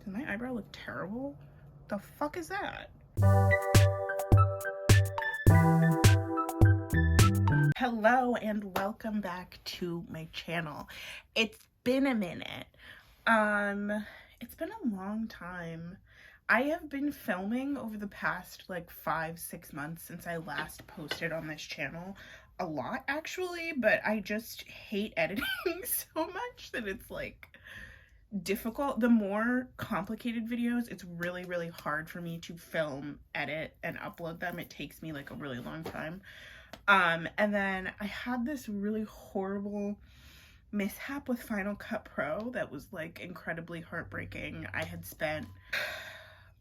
Does my eyebrow look terrible? The fuck is that? Hello and welcome back to my channel. It's been a minute. It's been a long time. I have been filming over the past like 5-6 months since I last posted on this channel. A lot actually, but I just hate editing so much that it's like difficult. The more complicated videos, it's really hard for me to film, edit, and upload them. It takes me like a really long time. And then I had this really horrible mishap with Final Cut Pro that was like incredibly heartbreaking. I had spent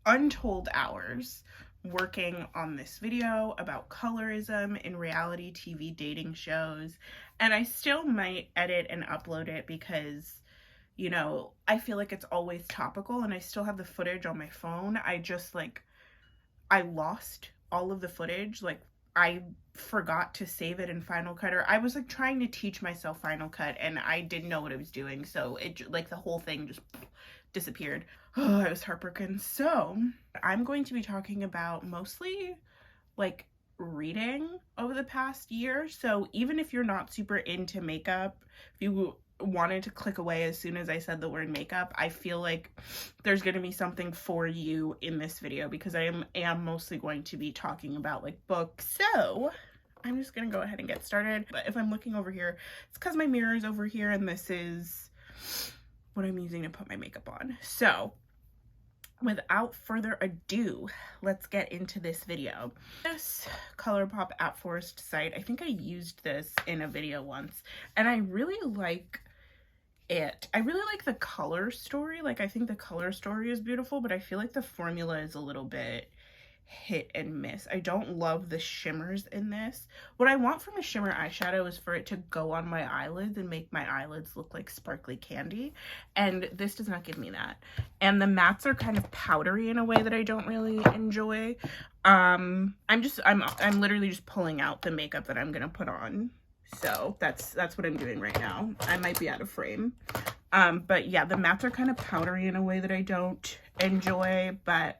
untold hours working on this video about colorism in reality TV dating shows, and I still might edit and upload it because, you know, I feel like it's always topical and I still have the footage on my phone. I lost all of the footage. Like, I forgot to save it in Final Cut, or I was like trying to teach myself Final Cut and I didn't know what I was doing, so it like the whole thing just disappeared. Oh, I was heartbroken. So I'm going to be talking about mostly like reading over the past year. So even if you're not super into makeup, if you wanted to click away as soon as I said the word makeup, I feel like there's going to be something for you in this video because I am mostly going to be talking about like books. So I'm just going to go ahead and get started. But if I'm looking over here, it's because my mirror is over here and this is what I'm using to put my makeup on. So without further ado, let's get into this video. This ColourPop at Forest site, I think I used this in a video once, and I really like it. I really like the color story. Like, I think the color story is beautiful, but I feel like the formula is a little bit hit and miss. I don't love the shimmers in this. What I want from a shimmer eyeshadow is for it to go on my eyelids and make my eyelids look like sparkly candy, and this does not give me that. And the mattes are kind of powdery in a way that I don't really enjoy. I'm literally just pulling out the makeup that I'm gonna put on. So that's what I'm doing right now. I might be out of frame. But yeah, the mattes are kind of powdery in a way that I don't enjoy, but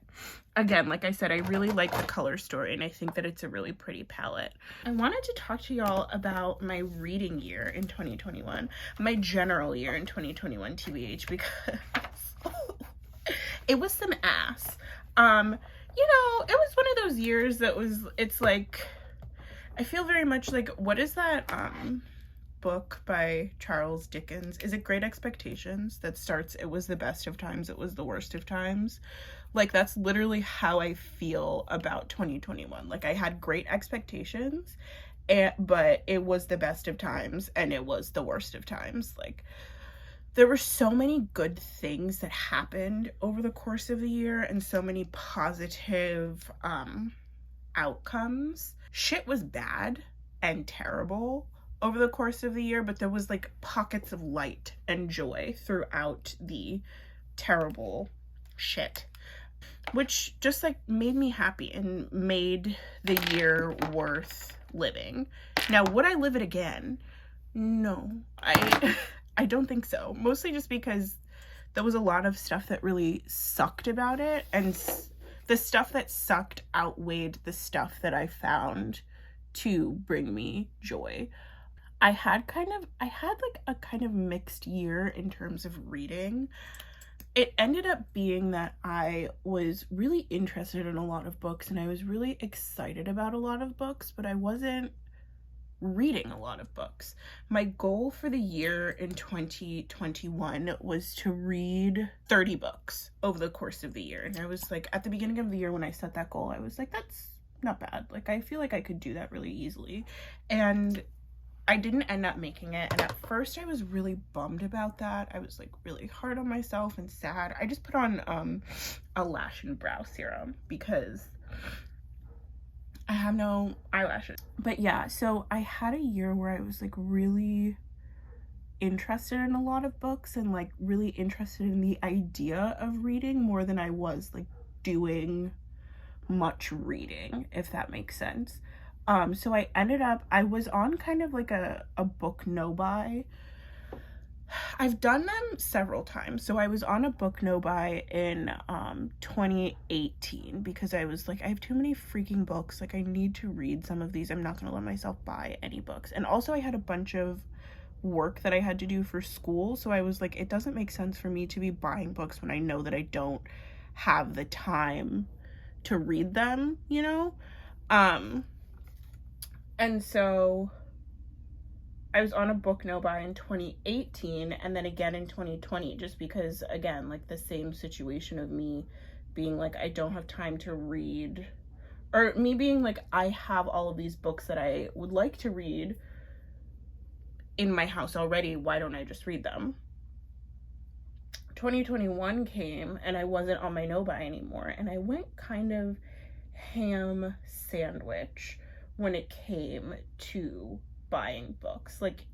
again, like I said, I really like the color story and I think that it's a really pretty palette. I wanted to talk to y'all about my reading year in 2021, my general year in 2021, TBH, because it was some ass. You know, it was one of those years that it's like, I feel very much like, what is that book by Charles Dickens? Is it Great Expectations that starts, it was the best of times, it was the worst of times? Like, that's literally how I feel about 2021. Like, I had great expectations, but it was the best of times and it was the worst of times. Like, there were so many good things that happened over the course of the year and so many positive outcomes. Shit was bad and terrible over the course of the year, but there was like pockets of light and joy throughout the terrible shit, which just like made me happy and made the year worth living. Now, would I live it again? No, I don't think so. Mostly just because there was a lot of stuff that really sucked about it, and the stuff that sucked outweighed the stuff that I found to bring me joy. I had like a kind of mixed year in terms of reading. It ended up being that I was really interested in a lot of books and I was really excited about a lot of books, but I wasn't reading a lot of books. My goal for the year in 2021 was to read 30 books over the course of the year. And I was like, at the beginning of the year when I set that goal, I was like, that's not bad. Like, I feel like I could do that really easily. And I didn't end up making it, and at first I was really bummed about that. I was like really hard on myself and sad. I just put on a lash and brow serum because I have no eyelashes. But yeah, so I had a year where I was like really interested in a lot of books and like really interested in the idea of reading more than I was like doing much reading, if that makes sense. So I was on kind of like a book no buy I've done them several times. So I was on a book no buy in 2018 because I was like, I have too many freaking books. Like, I need to read some of these. I'm not gonna let myself buy any books. And also I had a bunch of work that I had to do for school. So I was like, it doesn't make sense for me to be buying books when I know that I don't have the time to read them, you know? And so I was on a book no buy in 2018 and then again in 2020, just because, again, like the same situation of me being like, I don't have time to read, or me being like, I have all of these books that I would like to read in my house already. Why don't I just read them? 2021 came and I wasn't on my no buy anymore. And I went kind of ham sandwich when it came to buying books. Like,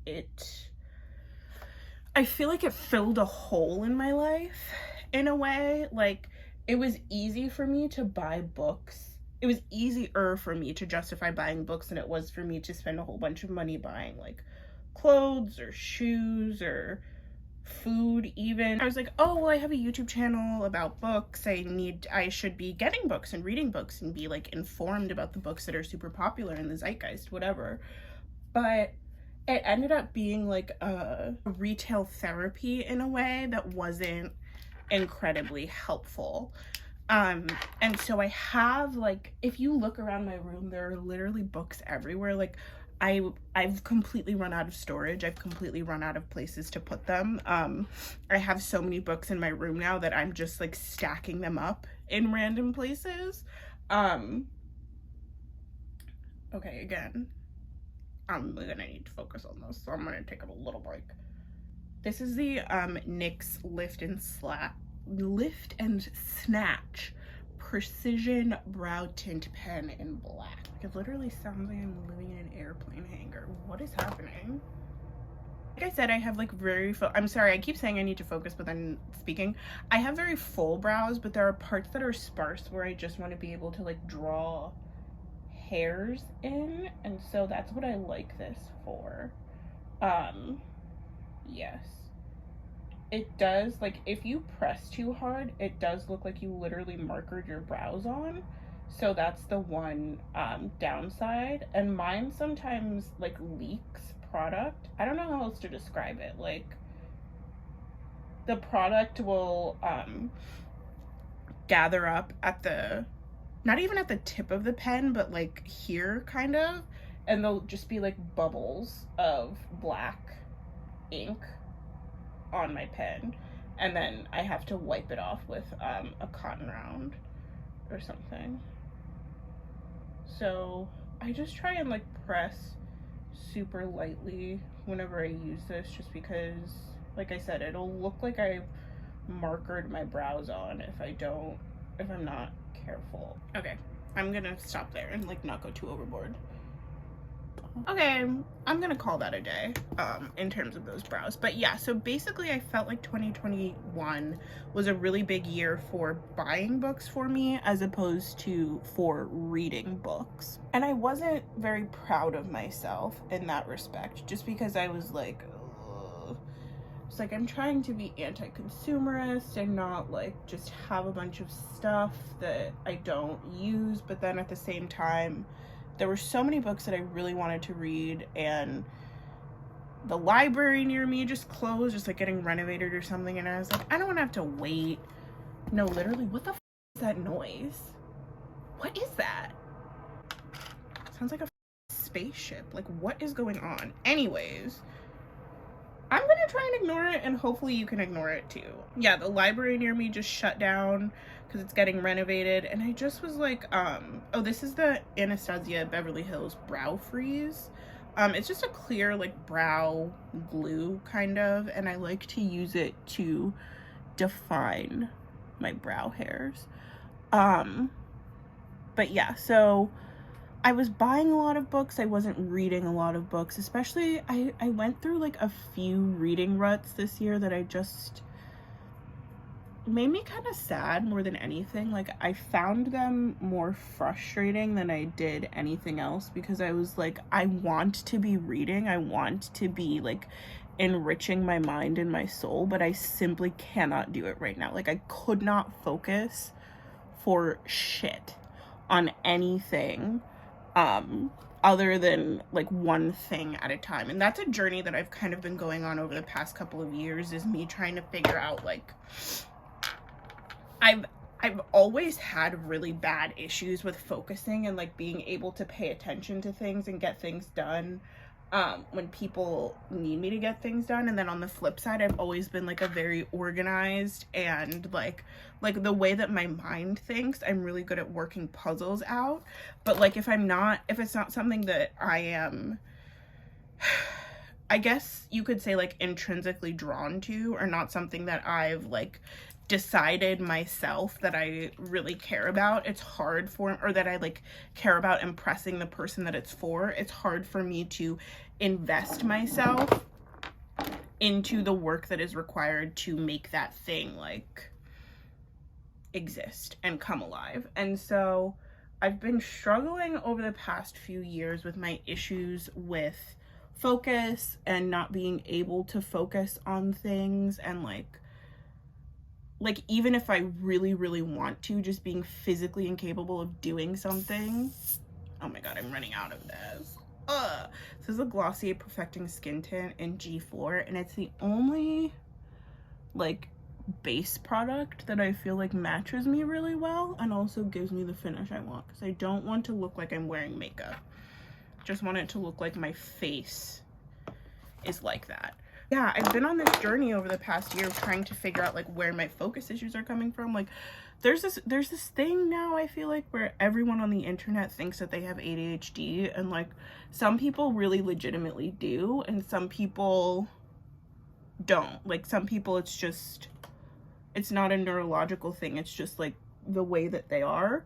I feel like it filled a hole in my life in a way. Like, it was easy for me to buy books. It was easier for me to justify buying books than it was for me to spend a whole bunch of money buying like clothes or shoes or food even. I was like, oh, well, I have a YouTube channel about books. I should be getting books and reading books and be like informed about the books that are super popular in the zeitgeist, whatever. But it ended up being like a retail therapy in a way that wasn't incredibly helpful. And so I have, like, if you look around my room, there are literally books everywhere. Like, I've completely run out of storage. I've completely run out of places to put them. I have so many books in my room now that I'm just like stacking them up in random places. Okay, again, I'm gonna need to focus on this, so I'm gonna take a little break. This is the NYX Lift and Snatch Precision Brow Tint Pen in black. It literally sounds like I'm living in an airplane hangar. What is happening? Like I said, I have like very full, I'm sorry, I keep saying I need to focus, but then speaking. I have very full brows, but there are parts that are sparse where I just want to be able to like draw hairs in, and so that's what I like this for. Yes. It does, like, if you press too hard, it does look like you literally markered your brows on. So that's the one downside. And mine sometimes, like, leaks product. I don't know how else to describe it. Like, the product will gather up at the, not even at the tip of the pen, but, like, here, kind of. And there'll just be, like, bubbles of black ink on my pen, and then I have to wipe it off with a cotton round or something. So I just try and like press super lightly whenever I use this, just because, like I said, it'll look like I've markered my brows on if I'm not careful. Okay, I'm gonna stop there and like not go too overboard. Okay, I'm gonna call that a day in terms of those brows. But yeah, so basically I felt like 2021 was a really big year for buying books for me as opposed to for reading books. And I wasn't very proud of myself in that respect, just because I was like, ugh. It's like I'm trying to be anti-consumerist and not like just have a bunch of stuff that I don't use, but then at the same time there were so many books that I really wanted to read, and the library near me just closed, just like getting renovated or something, and I was like, I don't want to have to wait. No, literally, what the f is that noise? What is that? Sounds like a spaceship. Like, what is going on? Anyways, I'm gonna try and ignore it, and hopefully you can ignore it too. Yeah, the library near me just shut down because it's getting renovated, and I just was like, oh, this is the Anastasia Beverly Hills Brow Freeze. It's just a clear like brow glue kind of, and I like to use it to define my brow hairs. But yeah, so I was buying a lot of books. I wasn't reading a lot of books, especially I went through like a few reading ruts this year that I just made me kind of sad more than anything. Like, I found them more frustrating than I did anything else, because I was like, I want to be reading, I want to be like enriching my mind and my soul, but I simply cannot do it right now. Like, I could not focus for shit on anything other than like one thing at a time. And that's a journey that I've kind of been going on over the past couple of years, is me trying to figure out, like, I've always had really bad issues with focusing and like being able to pay attention to things and get things done when people need me to get things done. And then on the flip side, I've always been like a very organized, and like the way that my mind thinks, I'm really good at working puzzles out. But like if it's not something that I am, I guess you could say, like, intrinsically drawn to, or not something that I've like decided myself that I really care about, it's hard for, or that I like care about impressing the person that it's for, it's hard for me to invest myself into the work that is required to make that thing like exist and come alive. And so I've been struggling over the past few years with my issues with focus and not being able to focus on things, and like even if I really, really want to, just being physically incapable of doing something. Oh my god, I'm running out of this. This is a Glossier Perfecting Skin Tint in G4, and it's the only like base product that I feel like matches me really well and also gives me the finish I want, because I don't want to look like I'm wearing makeup. Just want it to look like my face is like that. Yeah, I've been on this journey over the past year trying to figure out like where my focus issues are coming from. Like there's this thing now, I feel like, where everyone on the internet thinks that they have ADHD, and like some people really legitimately do and some people don't. Like some people it's not a neurological thing, it's just like the way that they are.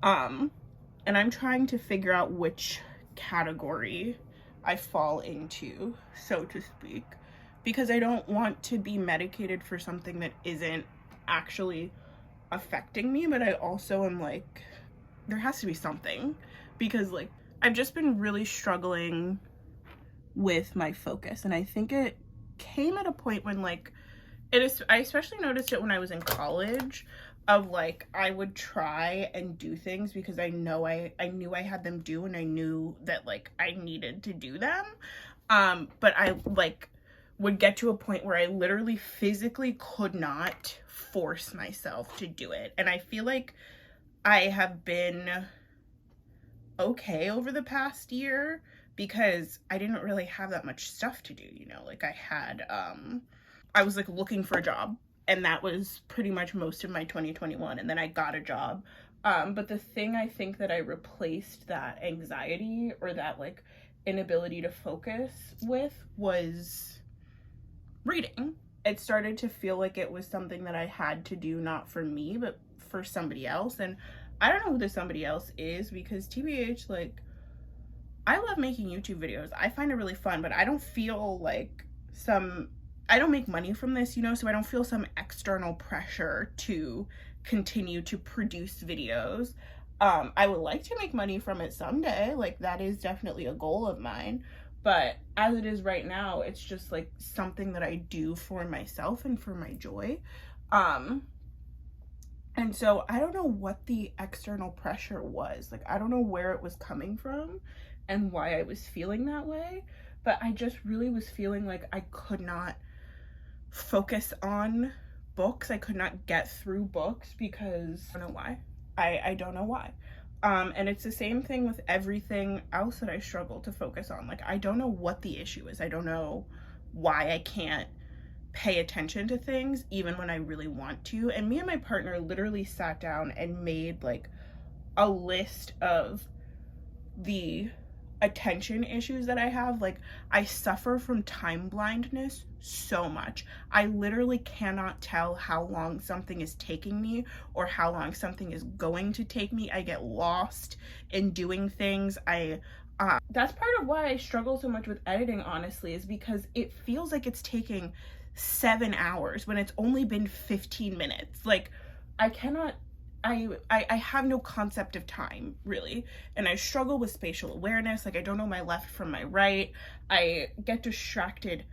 And I'm trying to figure out which category I fall into, so to speak, because I don't want to be medicated for something that isn't actually affecting me, but I also am like, there has to be something, because like I've just been really struggling with my focus. And I think it came at a point when like I especially noticed it when I was in college, of like I would try and do things because I knew I had them due, and I knew that like I needed to do them, but I like would get to a point where I literally physically could not force myself to do it. And I feel like I have been okay over the past year because I didn't really have that much stuff to do, you know, like I had I was like looking for a job, and that was pretty much most of my 2021, and then I got a job. But the thing I think that I replaced that anxiety or that like inability to focus with was reading. It started to feel like it was something that I had to do, not for me, but for somebody else. And I don't know who the somebody else is, because TBH, like, I love making YouTube videos. I find it really fun, but I don't feel like I don't make money from this, you know, so I don't feel some external pressure to continue to produce videos. I would like to make money from it someday. Like, that is definitely a goal of mine. But as it is right now, it's just like something that I do for myself and for my joy. And so I don't know what the external pressure was. Like, I don't know where it was coming from and why I was feeling that way. But I just really was feeling like I could not focus on books. I could not get through books because I don't know why. I don't know why. And it's the same thing with everything else that I struggle to focus on. Like, I don't know what the issue is. I don't know why I can't pay attention to things even when I really want to. And me and my partner literally sat down and made like a list of the attention issues that I have. Like, I suffer from time blindness so much. I literally cannot tell how long something is taking me or how long something is going to take me. I get lost in doing things. That's part of why I struggle so much with editing, honestly, is because it feels like it's taking 7 hours when it's only been 15 minutes. Like, I have no concept of time, really, and I struggle with spatial awareness. Like, I don't know my left from my right. I get distracted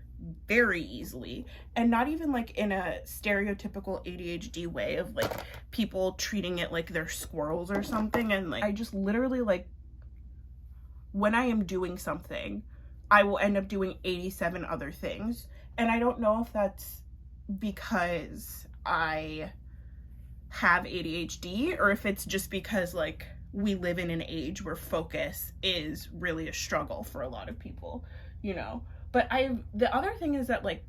very easily, and not even like in a stereotypical ADHD way of like people treating it like they're squirrels or something. And like I just literally, like, when I am doing something, I will end up doing 87 other things. And I don't know if that's because I have ADHD or if it's just because like we live in an age where focus is really a struggle for a lot of people, you know. But the other thing is that like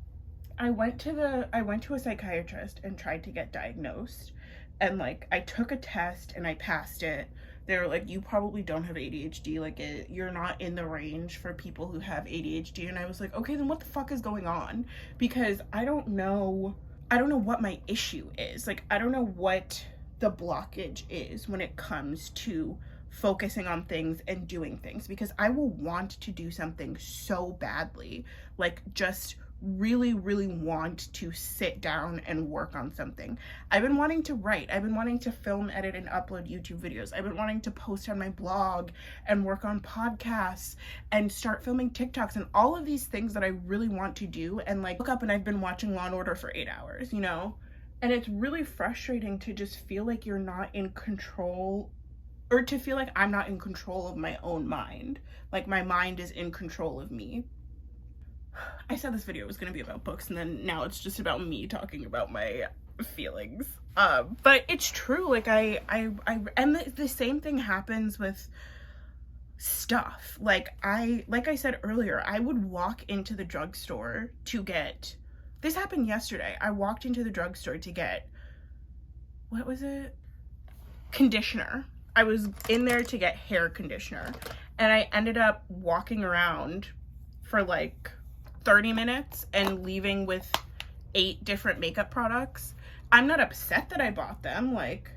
I went to a psychiatrist and tried to get diagnosed, and like I took a test and I passed it. They were like, you probably don't have ADHD, like you're not in the range for people who have ADHD. And I was like, okay, then what the fuck is going on? Because I don't know what my issue is. Like, I don't know what the blockage is when it comes to focusing on things and doing things, because I will want to do something so badly, like just really, really want to sit down and work on something. I've been wanting to write. I've been wanting to film, edit, and upload YouTube videos. I've been wanting to post on my blog and work on podcasts and start filming TikToks and all of these things that I really want to do. And like look up and I've been watching Law & Order for 8 hours, you know? And it's really frustrating to just feel like you're not in control, or to feel like I'm not in control of my own mind. Like my mind is in control of me. I said this video was going to be about books, and then now it's just about me talking about my feelings. But it's true. Like and the same thing happens with stuff. Like I said earlier, I would walk into the drugstore to get, this happened yesterday. I walked into the drugstore to get, what was it? Conditioner. I was in there to get hair conditioner, and I ended up walking around for like 30 minutes and leaving with 8 different makeup products. I'm not upset that I bought them. Like,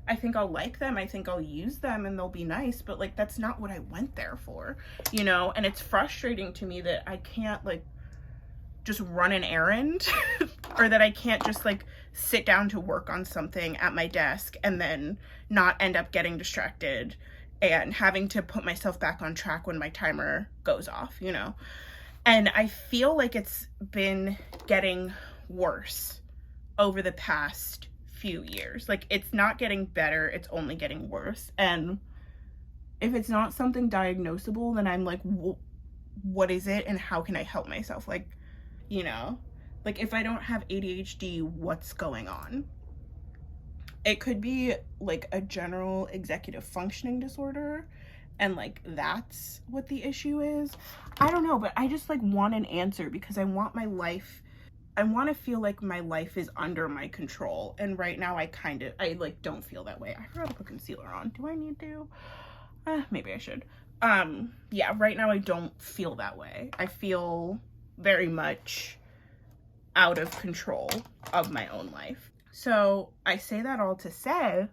I think I'll like them. I think I'll use them and they'll be nice, but like, that's not what I went there for, you know? And it's frustrating to me that I can't like just run an errand or that I can't just like sit down to work on something at my desk and then not end up getting distracted and having to put myself back on track when my timer goes off, you know? And I feel like it's been getting worse over the past few years. Like, it's not getting better, it's only getting worse. And if it's not something diagnosable, then I'm like, what is it and how can I help myself? Like, you know, like if I don't have ADHD, what's going on? It could be like a general executive functioning disorder, and like that's what the issue is. I don't know, but I just like want an answer because I want my life, I want to feel like my life is under my control. And right now I like don't feel that way. I forgot to put concealer on. Do I need to? Maybe I should. Yeah, right now I don't feel that way. I feel very much out of control of my own life. So I say that all to say,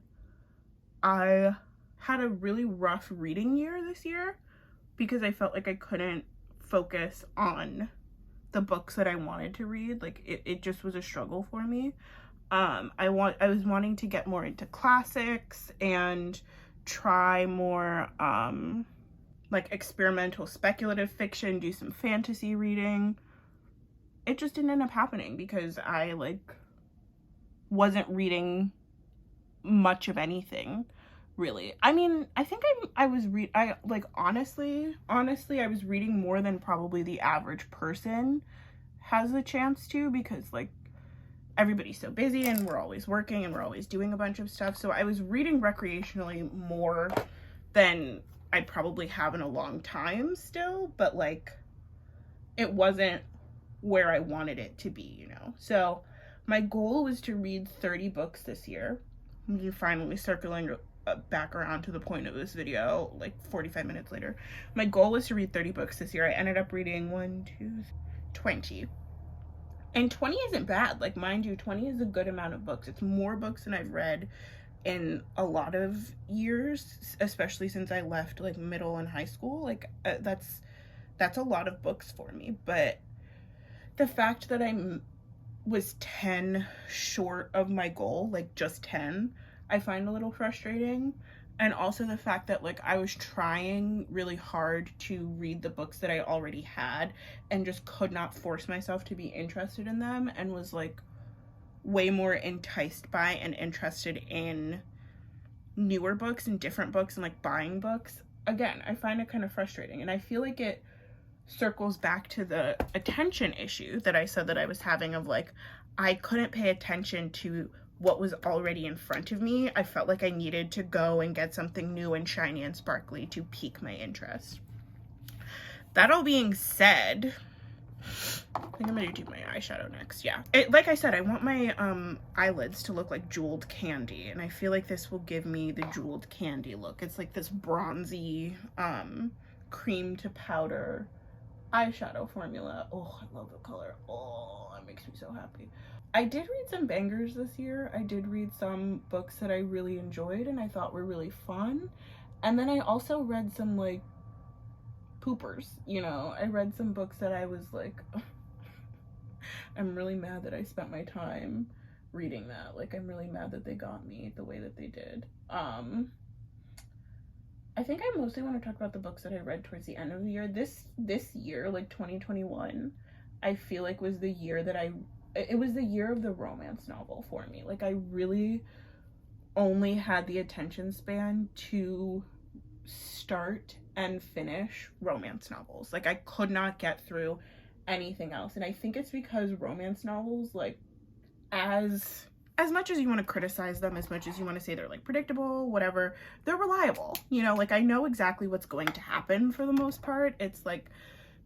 I had a really rough reading year this year because I felt like I couldn't focus on the books that I wanted to read. Like it just was a struggle for me. I was wanting to get more into classics and try more like experimental speculative fiction, do some fantasy reading. It just didn't end up happening because I like wasn't reading much of anything really. I mean, I think honestly I was reading more than probably the average person has a chance to, because like everybody's so busy and we're always working and we're always doing a bunch of stuff. So I was reading recreationally more than I probably have in a long time still, but like it wasn't where I wanted it to be, you know? So my goal was to read 30 books this year. I'm finally circling back around to the point of this video, like 45 minutes later. My goal was to read 30 books this year. I ended up reading 20. And 20 isn't bad. Like, mind you, 20 is a good amount of books. It's more books than I've read in a lot of years, especially since I left like middle and high school. Like that's a lot of books for me. But the fact that I was 10 short of my goal, like just 10, I find a little frustrating. And also the fact that like I was trying really hard to read the books that I already had and just could not force myself to be interested in them, and was like way more enticed by and interested in newer books and different books and like buying books. Again, I find it kind of frustrating, and I feel like it circles back to the attention issue that I said that I was having, of like I couldn't pay attention to what was already in front of me. I felt like I needed to go and get something new and shiny and sparkly to pique my interest. That all being said, I think I'm gonna do my eyeshadow next. Yeah, like I said, I want my eyelids to look like jeweled candy, and I feel like this will give me the jeweled candy look. It's like this bronzy cream to powder eyeshadow formula. Oh, I love the color. Oh, that makes me so happy. I did read some bangers this year. I did read some books that I really enjoyed and I thought were really fun. And then I also read some like poopers, you know. I read some books that I was like, I'm really mad that I spent my time reading that. Like, I'm really mad that they got me the way that they did. I think I mostly want to talk about the books that I read towards the end of the year. This year, like 2021, I feel like was the year that it was the year of the romance novel for me. Like, I really only had the attention span to start and finish romance novels. Like, I could not get through anything else. And I think it's because romance novels, like, as much as you want to criticize them, as much as you want to say they're like predictable, whatever, they're reliable. You know, like I know exactly what's going to happen for the most part. It's like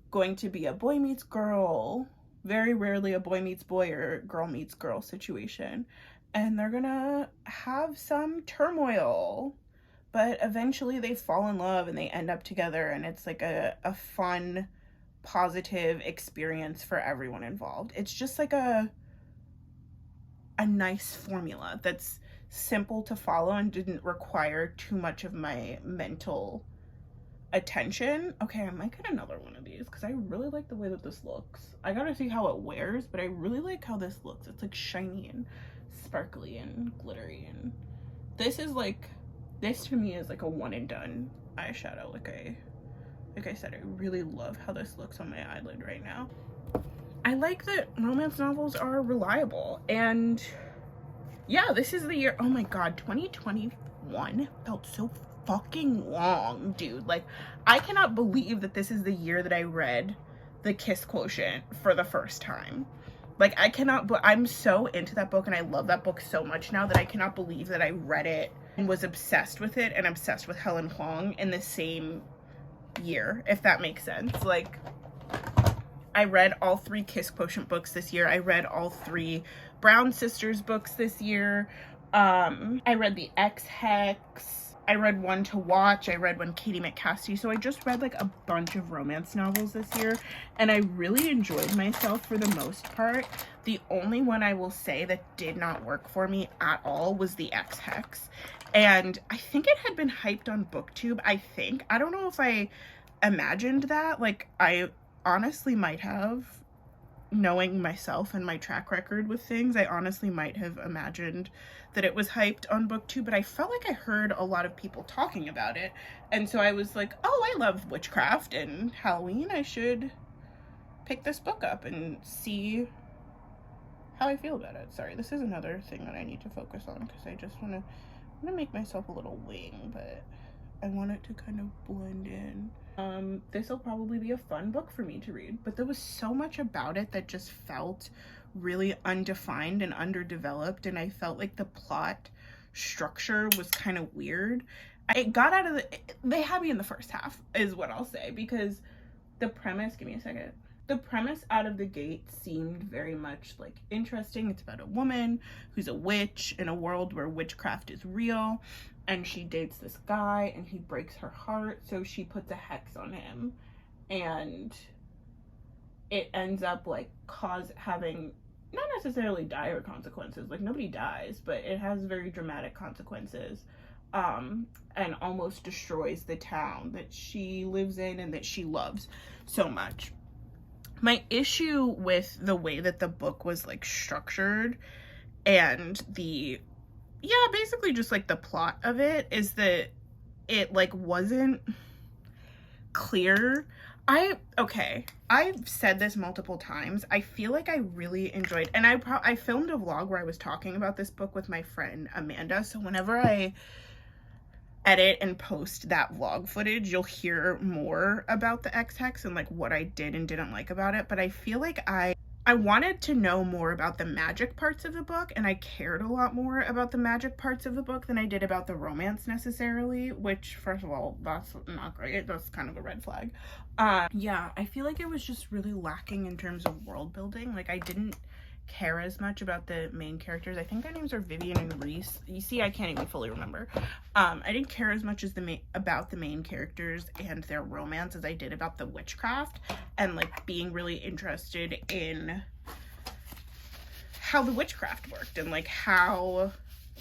going to be a boy meets girl, very rarely a boy meets boy or girl meets girl situation. And they're gonna have some turmoil, but eventually they fall in love and they end up together, and it's like a fun, positive experience for everyone involved. It's just like a nice formula that's simple to follow and didn't require too much of my mental attention. Okay, I might get another one of these because I really like the way that this looks. I gotta see how it wears, but I really like how this looks. It's like shiny and sparkly and glittery, and this to me is like a one and done eyeshadow. Like I said, I really love how this looks on my eyelid right now. I like that romance novels are reliable, and yeah, this is the year. Oh my god, 2021 felt so fucking long, dude. Like, I cannot believe that this is the year that I read The Kiss Quotient for the first time. Like, I cannot, but I'm so into that book and I love that book so much now that I cannot believe that I read it and was obsessed with it and obsessed with Helen Huang in the same year, if that makes sense. Like, I read all 3 Kiss Quotient books this year. I read all 3 Brown Sisters books this year. I read the Ex Hex. I read One to Watch. I read When Katie Met Cassidy. So I just read like a bunch of romance novels this year, and I really enjoyed myself for the most part. The only one I will say that did not work for me at all was the Ex Hex. And I think it had been hyped on BookTube, I don't know if I imagined that. Like, I honestly might have, knowing myself and my track record with things, I honestly might have imagined that it was hyped on BookTube, but I felt like I heard a lot of people talking about it, and so I was like, oh, I love witchcraft and Halloween, I should pick this book up and see how I feel about it. Sorry, this is another thing that I need to focus on because I just want to make myself a little wing, but I want it to kind of blend in. This will probably be a fun book for me to read, but there was so much about it that just felt really undefined and underdeveloped, and I felt like the plot structure was kind of weird. It got out of they had me in the first half, is what I'll say, because the premise, give me a second. The premise out of the gate seemed very much like interesting. It's about a woman who's a witch in a world where witchcraft is real, and she dates this guy and he breaks her heart, so she puts a hex on him, and it ends up like having not necessarily dire consequences. Like, nobody dies, but it has very dramatic consequences, and almost destroys the town that she lives in and that she loves so much. My issue with the way that the book was like structured and basically just like the plot of it is that it like wasn't clear. I've said this multiple times. I feel like I really enjoyed, and I filmed a vlog where I was talking about this book with my friend Amanda, so whenever I edit and post that vlog footage, you'll hear more about the Ex Hex and like what I did and didn't like about it. But I feel like I wanted to know more about the magic parts of the book, and I cared a lot more about the magic parts of the book than I did about the romance necessarily, which, first of all, that's not great. That's kind of a red flag. Yeah, I feel like it was just really lacking in terms of world building. Like, I didn't care as much about the main characters. I think their names are Vivian and Reese. You see, I can't even fully remember. I didn't care as much as about the main characters and their romance as I did about the witchcraft, and like being really interested in how the witchcraft worked and like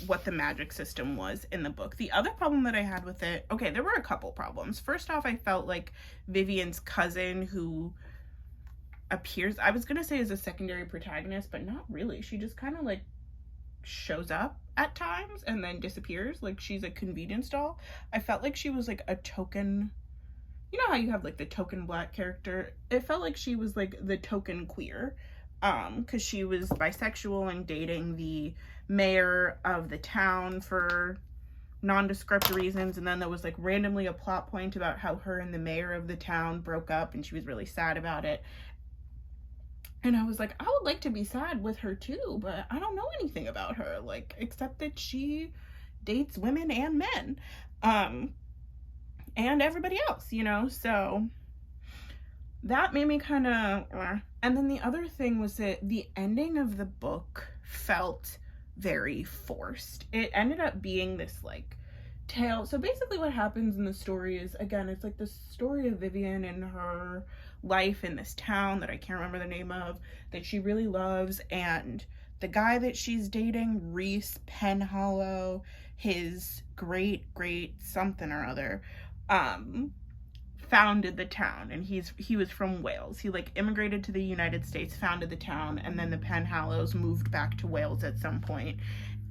what the magic system was in the book. The other problem that I had with it, okay, there were a couple problems. First off, I felt like Vivian's cousin, who appears, I was gonna say, as a secondary protagonist, but not really. She just kind of like shows up at times and then disappears, like she's a convenience doll. I felt like she was like a token, you know how you have like the token black character? It felt like she was like the token queer, because she was bisexual and dating the mayor of the town for nondescript reasons, and then there was like randomly a plot point about how her and the mayor of the town broke up and she was really sad about it. And I was like, I would like to be sad with her too, but I don't know anything about her, like, except that she dates women and men, and everybody else, you know? So that made me kind of, and then the other thing was that the ending of the book felt very forced. It ended up being this like tale. So basically what happens in the story is, again, it's like the story of Vivian and her life in this town that I can't remember the name of, that she really loves, and the guy that she's dating, Reese Penhallow, his great something or other, founded the town, and he was from Wales. He like immigrated to the United States, founded the town, and then the Penhallows moved back to Wales at some point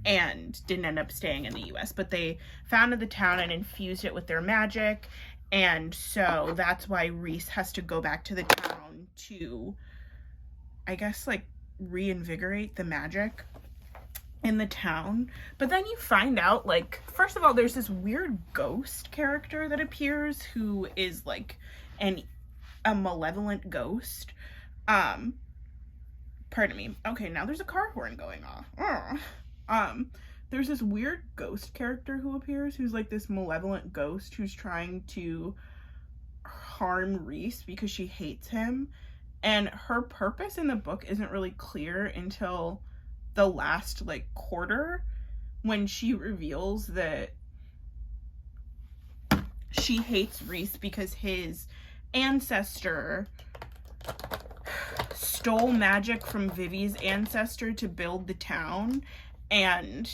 and didn't end up staying in the US, but they founded the town and infused it with their magic. And so that's why Reese has to go back to the town to, I guess, like reinvigorate the magic in the town. But then you find out, like, first of all, there's this weird ghost character that appears who is like a malevolent ghost. Pardon me. Okay, now there's a car horn going off. There's this weird ghost character who appears who's like this malevolent ghost who's trying to harm Reese because she hates him. And her purpose in the book isn't really clear until the last like quarter, when she reveals that she hates Reese because his ancestor stole magic from Vivi's ancestor to build the town, and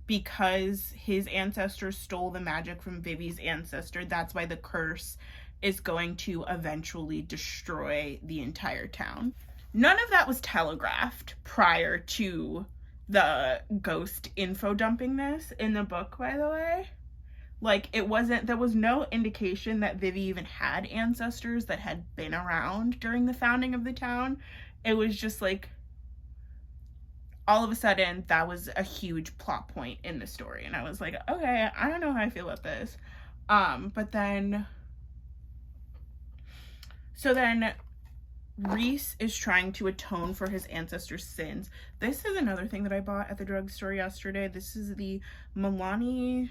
because his ancestor stole the magic from Vivi's ancestor, that's why the curse is going to eventually destroy the entire town. None of that was telegraphed prior to the ghost info dumping this in the book, by the way. Like, there was no indication that Vivi even had ancestors that had been around during the founding of the town. It was just like, all of a sudden, that was a huge plot point in the story. And I was like, okay, I don't know how I feel about this. So then Reese is trying to atone for his ancestors' sins. This is another thing that I bought at the drugstore yesterday. This is the Milani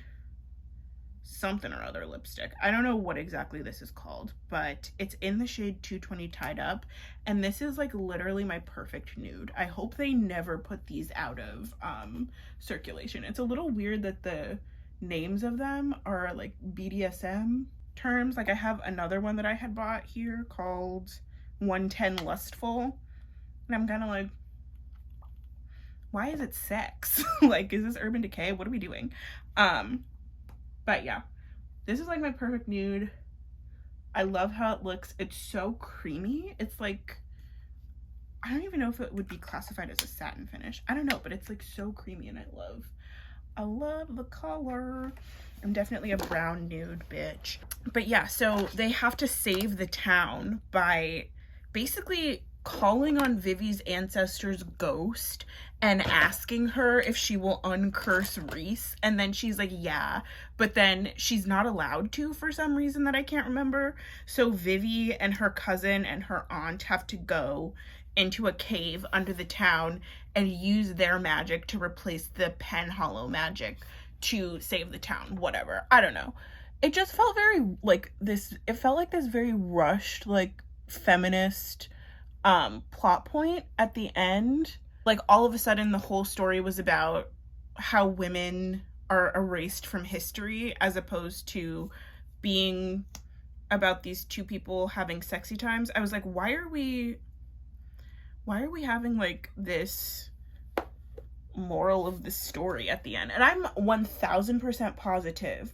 something or other lipstick. I don't know what exactly this is called, but it's in the shade 220 Tied Up, and this is like literally my perfect nude. I hope they never put these out of circulation. It's a little weird that the names of them are like BDSM terms. Like, I have another one that I had bought here called 110 Lustful, and I'm kind of like, why is it sex? Like, is this Urban Decay? What are we doing? But yeah, this is like my perfect nude. I love how it looks. It's so creamy. It's like, I don't even know if it would be classified as a satin finish. I don't know, but it's like so creamy and I love. I love the color. I'm definitely a brown nude bitch. But yeah, so they have to save the town by basically calling on Vivi's ancestor's ghost and asking her if she will uncurse Reese. And then she's like, yeah. But then she's not allowed to for some reason that I can't remember. So Vivi and her cousin and her aunt have to go into a cave under the town and use their magic to replace the pen hollow magic to save the town. Whatever. I don't know. It just felt very like this, it felt like this very rushed, like feminist plot point at the end. Like all of a sudden the whole story was about how women are erased from history as opposed to being about these two people having sexy times. I was like, why are we having like this moral of the story at the end? And I'm 1000% positive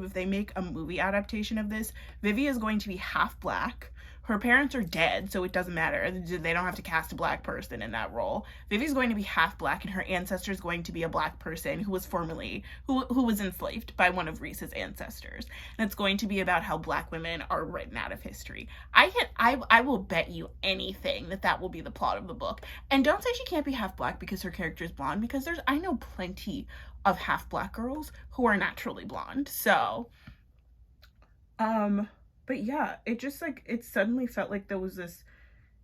if they make a movie adaptation of this, Vivi is going to be half black. Her parents are dead, so it doesn't matter. They don't have to cast a black person in that role. Vivi's going to be half black, and her ancestor is going to be a black person who was formerly, who was enslaved by one of Reese's ancestors. And it's going to be about how black women are written out of history. I will bet you anything that will be the plot of the book. And don't say she can't be half black because her character is blonde, because I know plenty of half black girls who are naturally blonde. So, but yeah, it just like, it suddenly felt like there was this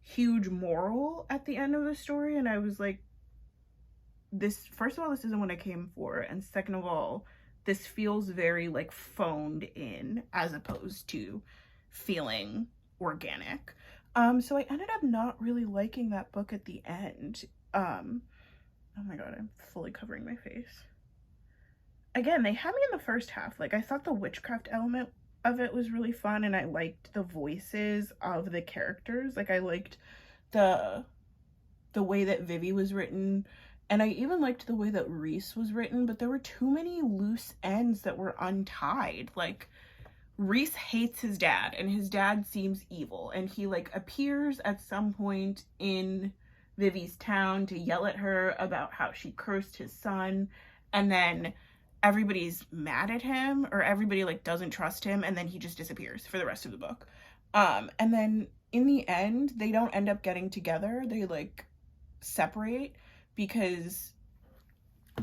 huge moral at the end of the story. And I was like, this, first of all, this isn't what I came for. And second of all, this feels very like phoned in as opposed to feeling organic. So I ended up not really liking that book at the end. Oh my God, I'm fully covering my face. Again, they had me in the first half. Like, I thought the witchcraft element of it was really fun, and I liked the voices of the characters. Like, I liked the way that Vivi was written, and I even liked the way that Reese was written, but there were too many loose ends that were untied. Like, Reese hates his dad, and his dad seems evil, and he, like, appears at some point in Vivi's town to yell at her about how she cursed his son, and then everybody's mad at him, or everybody like doesn't trust him, and then he just disappears for the rest of the book. And then in the end, they don't end up getting together. They like separate because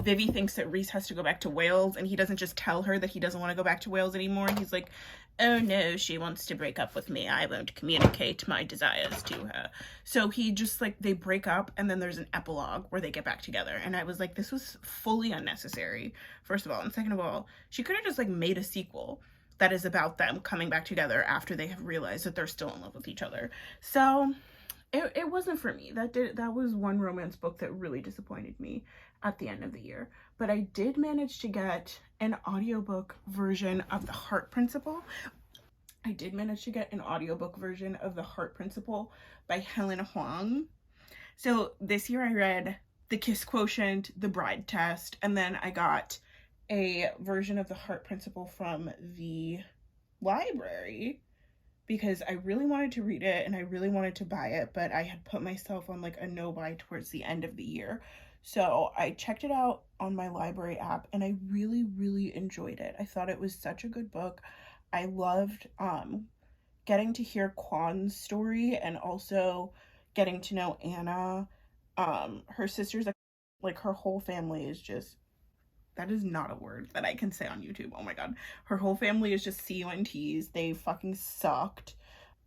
Vivi thinks that Reese has to go back to Wales, and he doesn't just tell her that he doesn't want to go back to Wales anymore. He's like, oh no, she wants to break up with me. I won't communicate my desires to her. So he just like, they break up, and then there's an epilogue where they get back together. And I was like, this was fully unnecessary, first of all. And second of all, she could have just like made a sequel that is about them coming back together after they have realized that they're still in love with each other. So it wasn't for me. That was one romance book that really disappointed me at the end of the year. But I did manage to get an audiobook version of The Heart Principle. I did manage to get an audiobook version of The Heart Principle by Helen Huang. So this year I read The Kiss Quotient, The Bride Test, and then I got a version of The Heart Principle from the library because I really wanted to read it and I really wanted to buy it, but I had put myself on like a no buy towards the end of the year. So I checked it out on my library app and I really, really enjoyed it. I thought it was such a good book. I loved getting to hear Kwan's story and also getting to know Anna. Her sisters, like her whole family is just, that is not a word that I can say on YouTube. Oh my God. Her whole family is just CUNTs. They fucking sucked.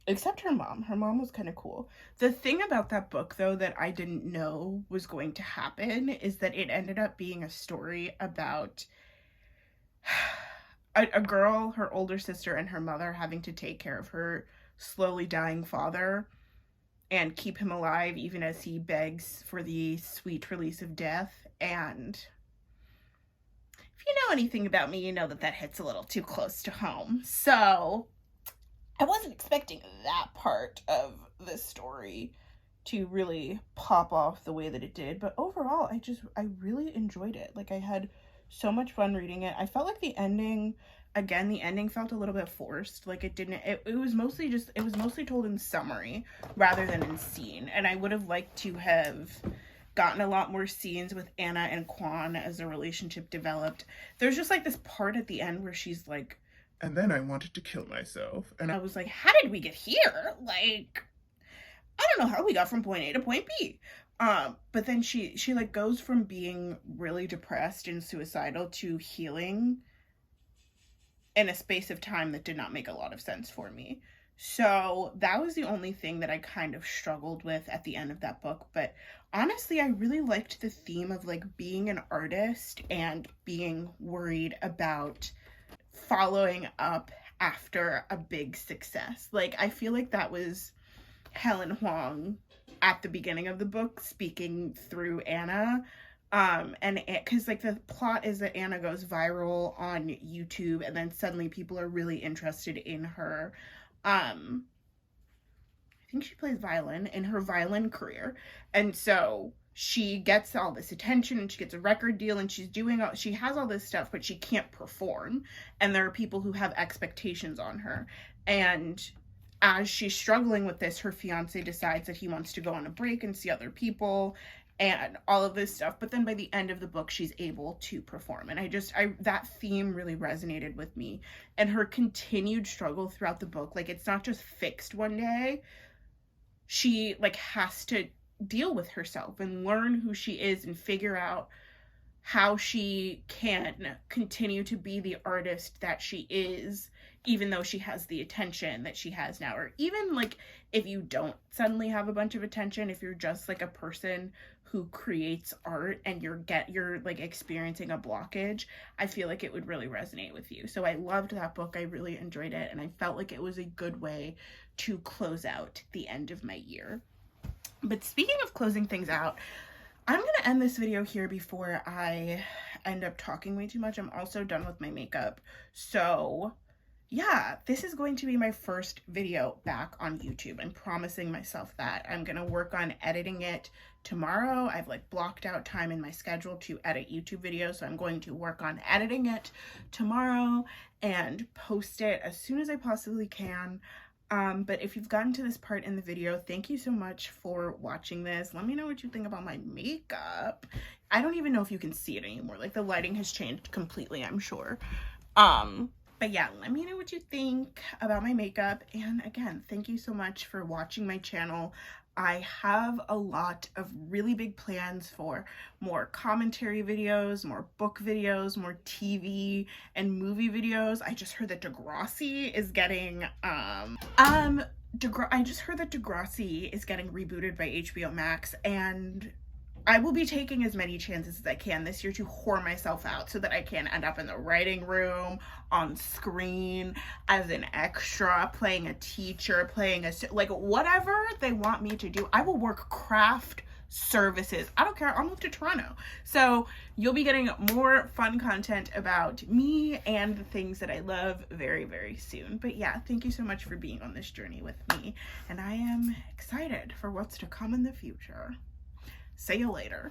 Except her mom. Her mom was kind of cool. The thing about that book, though, that I didn't know was going to happen is that it ended up being a story about a girl, her older sister, and her mother having to take care of her slowly dying father and keep him alive even as he begs for the sweet release of death. And if you know anything about me, you know that hits a little too close to home. So I wasn't expecting that part of this story to really pop off the way that it did, but overall, I really enjoyed it. Like, I had so much fun reading it. I felt like the ending felt a little bit forced. Like, it was mostly told in summary rather than in scene, and I would have liked to have gotten a lot more scenes with Anna and Quan as their relationship developed. There's just like this part at the end where she's like, and then I wanted to kill myself. And I was like, how did we get here? Like, I don't know how we got from point A to point B. But then she like goes from being really depressed and suicidal to healing in a space of time that did not make a lot of sense for me. So that was the only thing that I kind of struggled with at the end of that book. But honestly, I really liked the theme of like being an artist and being worried about following up after a big success. Like, I feel like that was Helen Huang at the beginning of the book speaking through Anna. And because like the plot is that Anna goes viral on YouTube and then suddenly people are really interested in her. I think she plays violin in her violin career. And so she gets all this attention and she gets a record deal and she has all this stuff, but she can't perform. And there are people who have expectations on her. And as she's struggling with this, her fiance decides that he wants to go on a break and see other people and all of this stuff. But then by the end of the book, she's able to perform. And that theme really resonated with me. And her continued struggle throughout the book, like, it's not just fixed one day. She like has to deal with herself and learn who she is and figure out how she can continue to be the artist that she is, even though she has the attention that she has now. Or even like if you don't suddenly have a bunch of attention, if you're just like a person who creates art and you're like experiencing a blockage, I feel like it would really resonate with you. So I loved that book. I really enjoyed it, and I felt like it was a good way to close out the end of my year. But speaking of closing things out, I'm gonna end this video here before I end up talking way too much. I'm also done with my makeup. So yeah, this is going to be my first video back on YouTube. I'm promising myself that. I'm gonna work on editing it tomorrow. I've like blocked out time in my schedule to edit YouTube videos, so I'm going to work on editing it tomorrow and post it as soon as I possibly can. But if you've gotten to this part in the video, thank you so much for watching this. Let me know what you think about my makeup. I don't even know if you can see it anymore. Like, the lighting has changed completely, I'm sure. But yeah, let me know what you think about my makeup. And again, thank you so much for watching my channel. I have a lot of really big plans for more commentary videos, more book videos, more TV and movie videos. I just heard that Degrassi is getting, I just heard that Degrassi is getting rebooted by HBO Max, and I will be taking as many chances as I can this year to whore myself out so that I can end up in the writing room, on screen, as an extra, playing a teacher, like whatever they want me to do. I will work craft services. I don't care. I'll move to Toronto. So you'll be getting more fun content about me and the things that I love very, very soon. But yeah, thank you so much for being on this journey with me. And I am excited for what's to come in the future. See you later.